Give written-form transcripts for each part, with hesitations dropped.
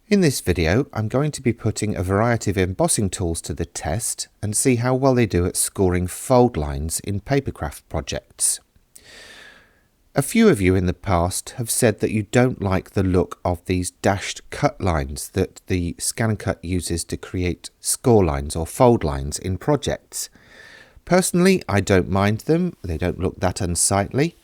In this video, I'm going to be putting a variety of embossing tools to the test and see how well they do at scoring fold lines in papercraft projects. A few of you in the past have said that you don't like the look of these dashed cut lines that the ScanCut uses to create score lines or fold lines in projects. Personally, I don't mind them, they don't look that unsightly.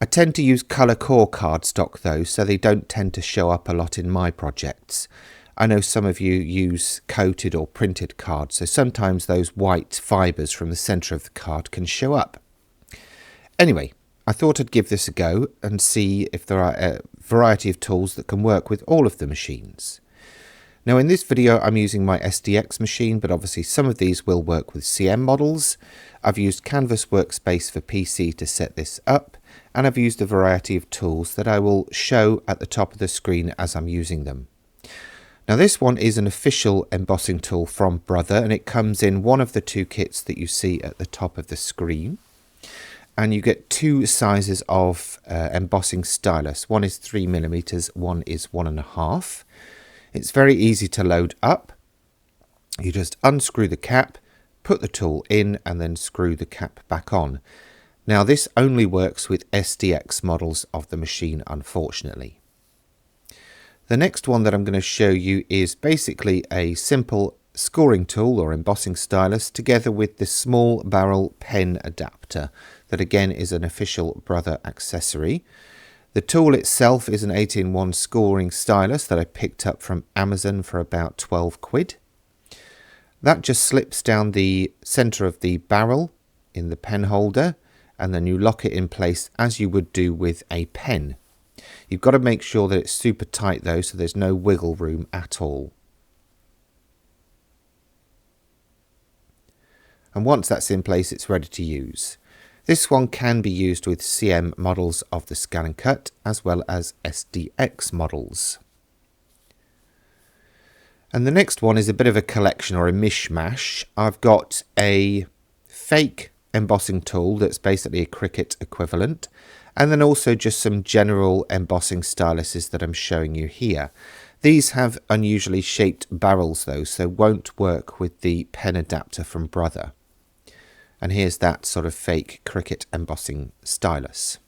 I tend to use colour core cardstock though, so they don't tend to show up a lot in my projects. I know some of you use coated or printed cards, so sometimes those white fibres from the centre of the card can show up. Anyway, I thought I'd give this a go and see if there are a variety of tools that can work with all of the machines. Now in this video I'm using my SDX machine, but obviously some of these will work with CM models. I've used Canvas Workspace for PC to set this up, and I've used a variety of tools that I will show at the top of the screen as I'm using them. Now this one is an official embossing tool from Brother, and it comes in one of the two kits that you see at the top of the screen. And you get two sizes of embossing stylus. One is 3mm, one is 1.5. It's very easy to load up. You just unscrew the cap, put the tool in, and then screw the cap back on. Now this only works with SDX models of the machine, unfortunately. The next one that I'm going to show you is basically a simple scoring tool or embossing stylus together with the small barrel pen adapter that again is an official Brother accessory. The tool itself is an 8-in-1 scoring stylus that I picked up from Amazon for about 12 quid. That just slips down the centre of the barrel in the pen holder, and then you lock it in place as you would do with a pen. You've got to make sure that it's super tight though, so there's no wiggle room at all. And once that's in place, it's ready to use. This one can be used with CM models of the ScanCut as well as SDX models. And the next one is a bit of a collection or a mishmash. I've got a fake embossing tool that's basically a Cricut equivalent, and then also just some general embossing styluses that I'm showing you here. These have unusually shaped barrels though, so won't work with the pen adapter from Brother. And here's that sort of fake Cricut embossing stylus.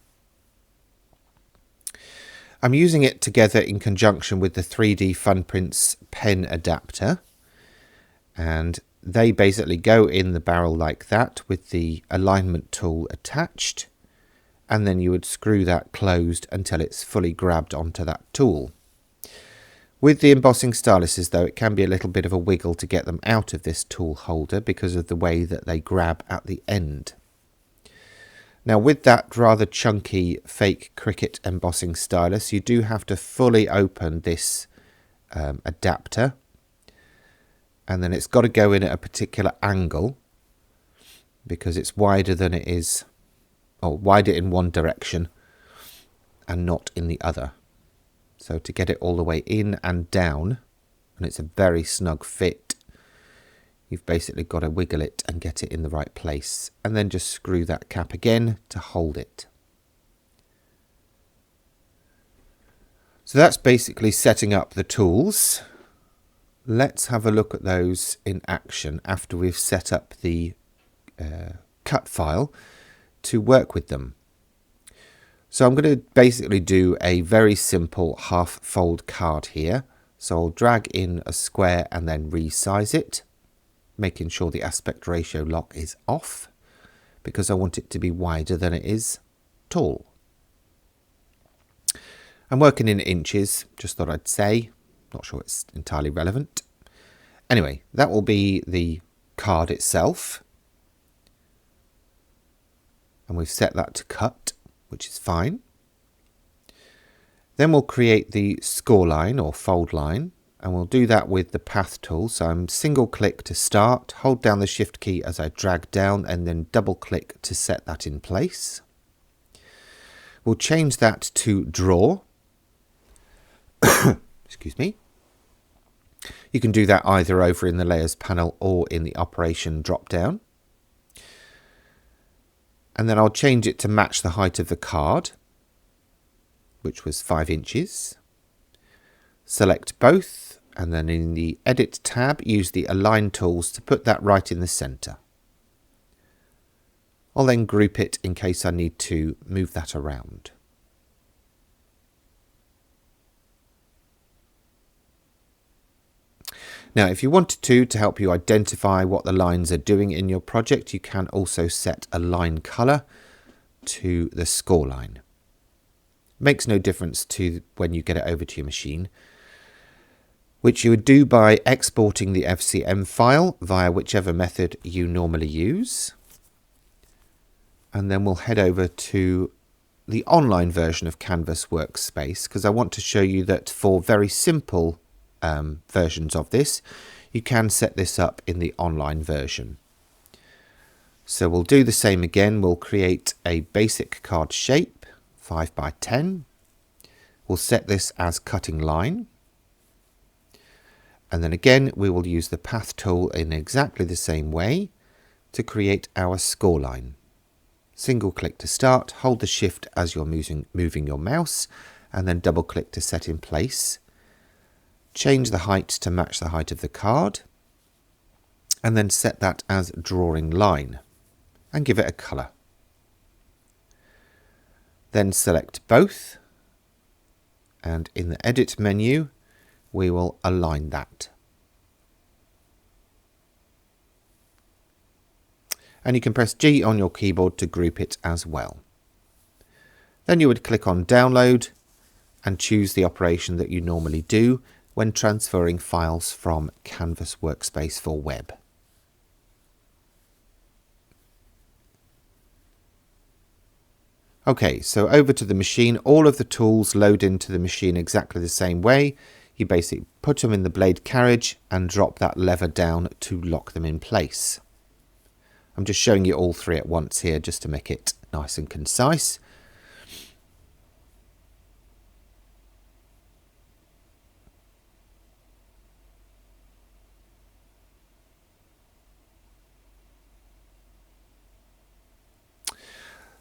I'm using it together in conjunction with the 3D Funprints pen adapter, and they basically go in the barrel like that with the alignment tool attached, and then you would screw that closed until it's fully grabbed onto that tool. With the embossing styluses though, it can be a little bit of a wiggle to get them out of this tool holder because of the way that they grab at the end. Now with that rather chunky fake Cricut embossing stylus, you do have to fully open this adapter, and then it's got to go in at a particular angle because it's wider than it is, or wider in one direction and not in the other. So to get it all the way in and down, and it's a very snug fit, you've basically got to wiggle it and get it in the right place, and then just screw that cap again to hold it. So that's basically setting up the tools. Let's have a look at those in action after we've set up the cut file to work with them. So I'm going to basically do a very simple half fold card here. So I'll drag in a square and then resize it, making sure the aspect ratio lock is off because I want it to be wider than it is tall. I'm working in inches, just thought I'd say. Not sure it's entirely relevant. Anyway, that will be the card itself. And we've set that to cut, which is fine. Then we'll create the score line or fold line, and we'll do that with the path tool. So I'm single click to start, hold down the shift key as I drag down, and then double click to set that in place. We'll change that to draw. Excuse me. You can do that either over in the layers panel or in the operation drop down. And then I'll change it to match the height of the card, which was 5 inches. Select both, and then in the Edit tab, use the Align tools to put that right in the centre. I'll then group it in case I need to move that around. Now, if you wanted to help you identify what the lines are doing in your project, you can also set a line colour to the score line. Makes no difference to when you get it over to your machine, which you would do by exporting the FCM file via whichever method you normally use. And then we'll head over to the online version of Canvas Workspace, because I want to show you that for very simple versions of this, you can set this up in the online version. So we'll do the same again. We'll create a basic card shape, 5 by 10. We'll set this as cutting line. And then again, we will use the path tool in exactly the same way to create our score line. Single click to start, hold the shift as you're moving your mouse, and then double click to set in place. Change the height to match the height of the card, and then set that as drawing line, and give it a colour. Then select both, and in the Edit menu, we will align that. And you can press G on your keyboard to group it as well. Then you would click on Download and choose the operation that you normally do when transferring files from Canvas Workspace for web. Okay, so over to the machine. All of the tools load into the machine exactly the same way. You basically put them in the blade carriage and drop that lever down to lock them in place. I'm just showing you all three at once here just to make it nice and concise.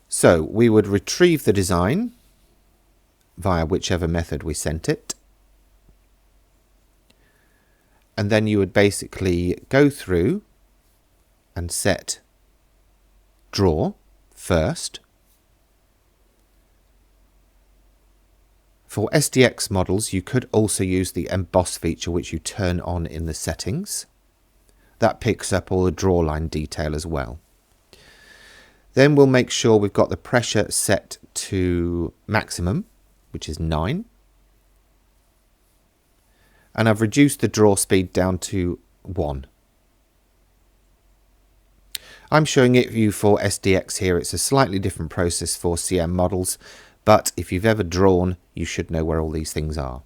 So we would retrieve the design via whichever method we sent it. And then you would basically go through and set draw first. For SDX models, you could also use the emboss feature, which you turn on in the settings. That picks up all the draw line detail as well. Then we'll make sure we've got the pressure set to maximum, which is 9. And I've reduced the draw speed down to 1. I'm showing it you for SDX here. It's a slightly different process for CM models, but if you've ever drawn, you should know where all these things are.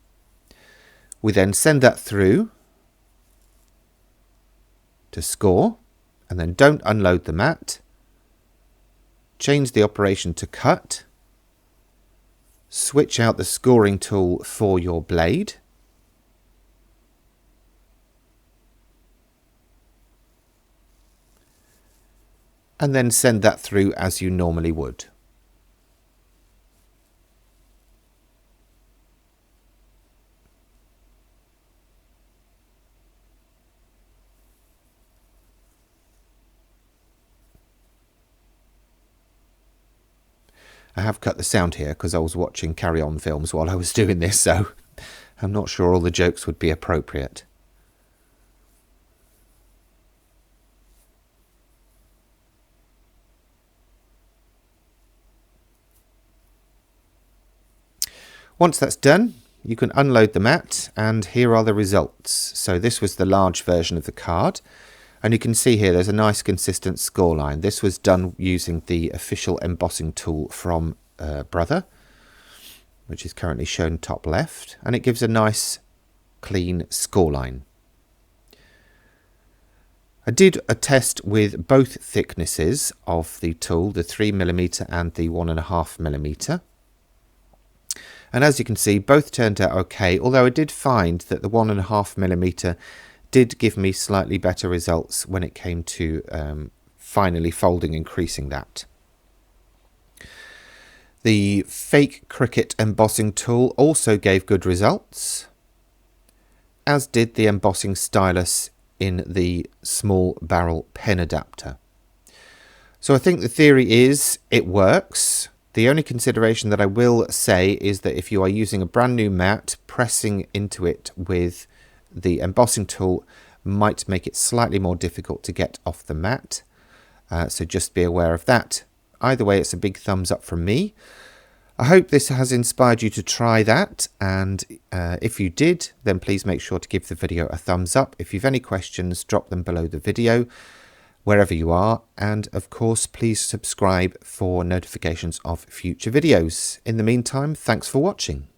We then send that through to score, and then don't unload the mat. Change the operation to cut. Switch out the scoring tool for your blade. And then send that through as you normally would. I have cut the sound here because I was watching Carry On films while I was doing this, so I'm not sure all the jokes would be appropriate. Once that's done, you can unload the mat, and here are the results. So this was the large version of the card. And you can see here there's a nice consistent score line. This was done using the official embossing tool from Brother, which is currently shown top left, and it gives a nice clean score line. I did a test with both thicknesses of the tool, the 3mm and the 1.5mm. And as you can see, both turned out okay, although I did find that the 1.5mm did give me slightly better results when it came to finally folding and creasing that. The fake cricket embossing tool also gave good results. as did the embossing stylus in the small barrel pen adapter. So I think the theory is it works. The only consideration that I will say is that if you are using a brand new mat, pressing into it with the embossing tool might make it slightly more difficult to get off the mat. So just be aware of that. Either way, it's a big thumbs up from me. I hope this has inspired you to try that, and if you did, then please make sure to give the video a thumbs up. If you've any questions, drop them below the video, wherever you are, and of course please subscribe for notifications of future videos. In the meantime, thanks for watching.